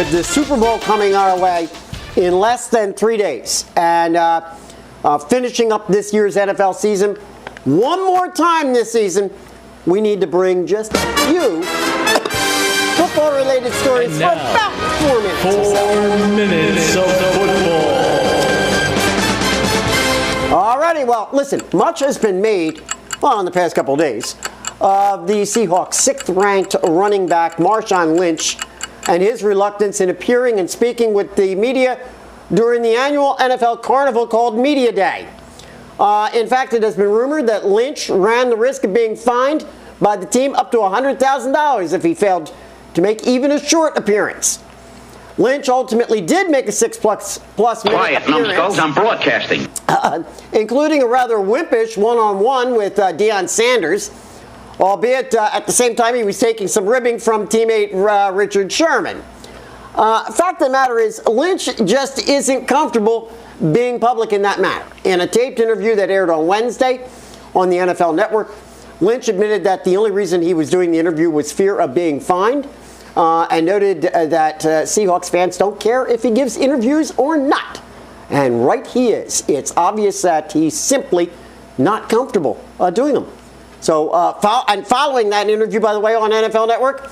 with the Super Bowl coming our way in less than 3 days. And finishing up this year's NFL season, one more time this season, we need to bring just a few football-related stories for about 4 minutes. 4 minutes of football. Alrighty, well, listen, much has been made, well, in the past couple of days, of the Seahawks' 6th-ranked running back, Marshawn Lynch, and his reluctance in appearing and speaking with the media during the annual NFL Carnival called Media Day. In fact, it has been rumored that Lynch ran the risk of being fined by the team up to $100,000 if he failed to make even a short appearance. Lynch ultimately did make a 6-plus minute Quiet, numbskulls, I'm broadcasting. Including a rather wimpish one-on-one with Deion Sanders, albeit at the same time he was taking some ribbing from teammate Richard Sherman. Fact of the matter is, Lynch just isn't comfortable being public in that manner. In a taped interview that aired on Wednesday on the NFL Network, Lynch admitted that the only reason he was doing the interview was fear of being fined, and noted that Seahawks fans don't care if he gives interviews or not. And right he is. It's obvious that he's simply not comfortable doing them. So, and following that interview, by the way, on NFL Network,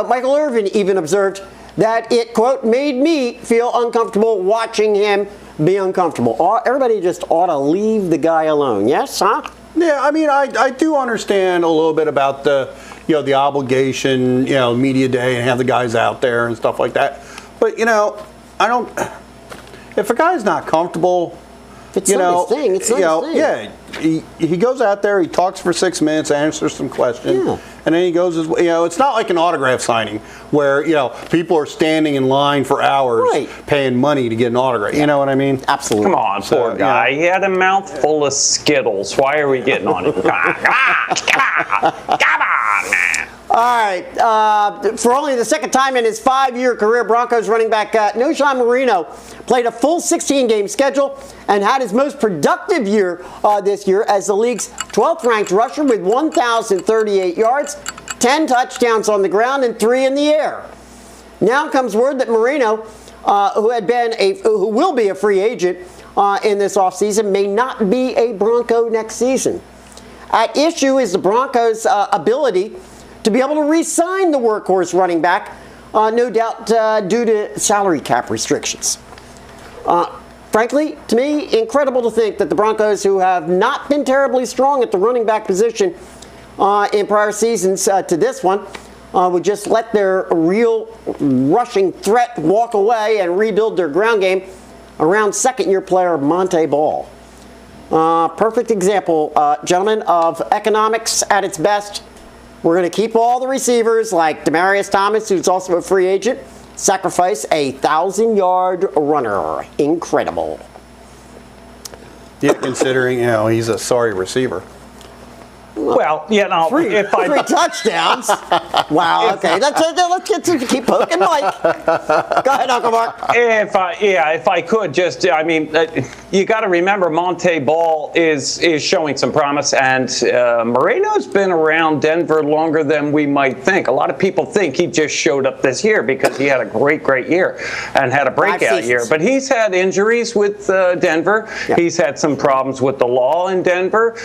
Michael Irvin even observed that it, quote, made me feel uncomfortable watching him be uncomfortable. Everybody just ought to leave the guy alone. Yes, huh? Yeah, I mean, I do understand a little bit about the, the obligation, media day and have the guys out there and stuff like that. But, I don't, if a guy's not comfortable, it's not his thing. It's not his thing. Yeah, he goes out there, he talks for 6 minutes, answers some questions, and then he goes his way. It's not like an autograph signing where, people are standing in line for hours paying money to get an autograph. You know what I mean? Absolutely. Come on, poor guy. He had a mouth full of Skittles. Why are we getting on him? Come on, man. All right, for only the second time in his 5-year career, Broncos running back Knowshon Moreno played a full 16-game schedule and had his most productive year this year as the league's 12th-ranked rusher with 1,038 yards, 10 touchdowns on the ground, and 3 in the air. Now comes word that Moreno, who will be a free agent in this offseason, may not be a Bronco next season. At issue is the Broncos' ability to be able to re-sign the workhorse running back, no doubt due to salary cap restrictions. Frankly, to me, incredible to think that the Broncos, who have not been terribly strong at the running back position in prior seasons to this one, would just let their real rushing threat walk away and rebuild their ground game around second-year player Monte Ball. Perfect example, gentlemen, of economics at its best. We're going to keep all the receivers like Demaryius Thomas, who's also a free agent, sacrifice a 1,000-yard runner. Incredible. Yeah, considering, he's a sorry receiver. Well, three touchdowns. Wow. Okay, let's get to keep poking Mike. Go ahead, Uncle Mark. If I could just, you got to remember Monte Ball is showing some promise, and Moreno's been around Denver longer than we might think. A lot of people think he just showed up this year because he had a great year and had a breakout year. But he's had injuries with Denver. Yeah. He's had some problems with the law in Denver.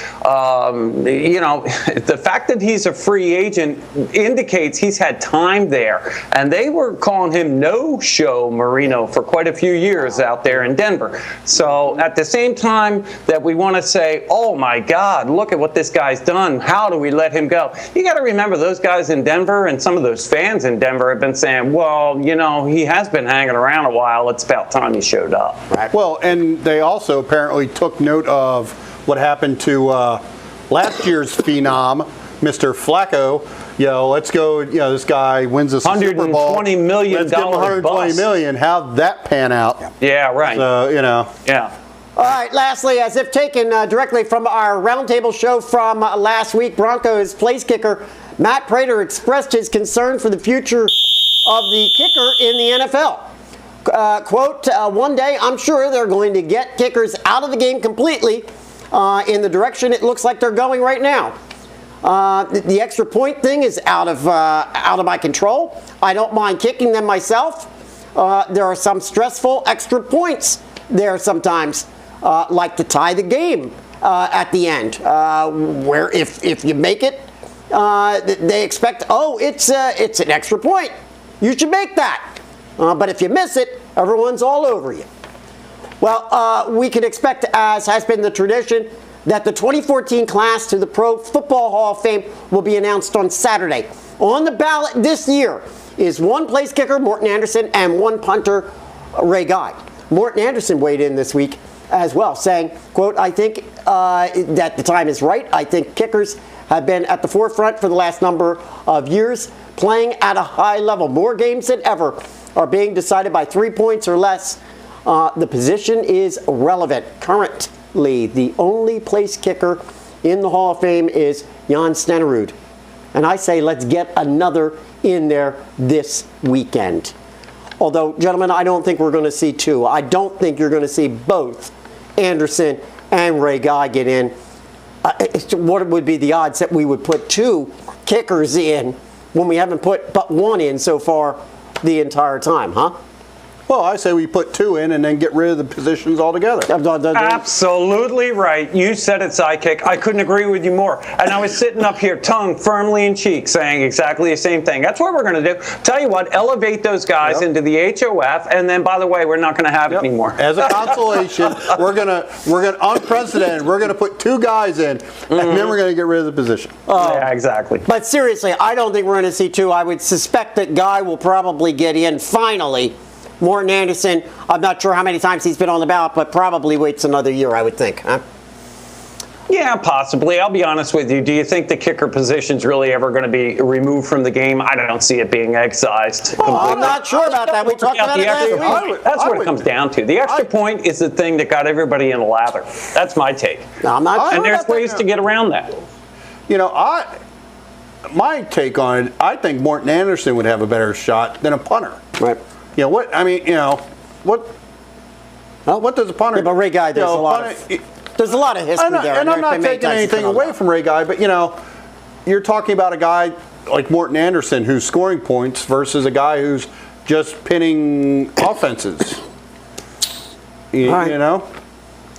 The fact that he's a free agent indicates he's had time there. And they were calling him no-show Moreno for quite a few years out there in Denver. So at the same time that we want to say, oh, my God, look at what this guy's done. How do we let him go? You got to remember those guys in Denver and some of those fans in Denver have been saying, well, he has been hanging around a while. It's about time he showed up. Right. Well, and they also apparently took note of what happened to last year's phenom, Mr. Flacco. Let's go. This guy wins the Super Bowl. $120 million. Let's give him $120 million. How'd that pan out? Yeah, right. So, Yeah. All right, lastly, as if taken directly from our roundtable show from last week, Broncos place kicker Matt Prater expressed his concern for the future of the kicker in the NFL. Quote, one day I'm sure they're going to get kickers out of the game completely in the direction it looks like they're going right now. The extra point thing is out of my control. I don't mind kicking them myself. There are some stressful extra points there sometimes, like to tie the game at the end, where if you make it, they expect, oh, it's an extra point. You should make that. But if you miss it, everyone's all over you. Well, we can expect, as has been the tradition, that the 2014 class to the Pro Football Hall of Fame will be announced on Saturday. On the ballot this year is one place kicker, Morten Andersen, and one punter, Ray Guy. Morten Andersen weighed in this week as well, saying, quote, I think that the time is right. I think kickers have been at the forefront for the last number of years, playing at a high level. More games than ever are being decided by 3 points or less. The position is relevant. Currently, the only place kicker in the Hall of Fame is Jan Stenerud. And I say let's get another in there this weekend. Although, gentlemen, I don't think we're going to see two. I don't think you're going to see both Andersen and Ray Guy get in. What would be the odds that we would put two kickers in when we haven't put but one in so far the entire time, huh? Well, I say we put two in and then get rid of the positions altogether. Absolutely right. You said it, Sidekick. I couldn't agree with you more. And I was sitting up here, tongue firmly in cheek, saying exactly the same thing. That's what we're going to do. Tell you what, elevate those guys into the HOF, and then, by the way, we're not going to have it anymore. As a consolation, we're gonna unprecedented. We're gonna put two guys in, and then we're gonna get rid of the position. Yeah, exactly. But seriously, I don't think we're going to see two. I would suspect that Guy will probably get in finally. Morten Andersen, I'm not sure how many times he's been on the ballot, but probably waits another year, I would think, huh? Yeah, possibly. I'll be honest with you. Do you think the kicker position's really ever going to be removed from the game? I don't see it being excised. I'm not sure about that. We talked about it last week. That's what it comes down to. The extra point is the thing that got everybody in a lather. That's my take. No, I'm not sure. And there's ways to get around that. You know, my take on it, I think Morten Andersen would have a better shot than a punter. Right. You know what? I mean, you know what? Well, what does a punter? Yeah, but Ray Guy, there's a lot of history there. And I'm not taking anything away from Ray Guy, but you know, you're talking about a guy like Morten Andersen who's scoring points versus a guy who's just pinning offenses. You know.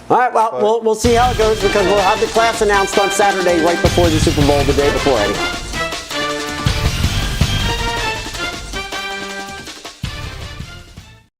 All right. Well, we'll see how it goes because we'll have the class announced on Saturday, right before the Super Bowl, the day before, Eddie.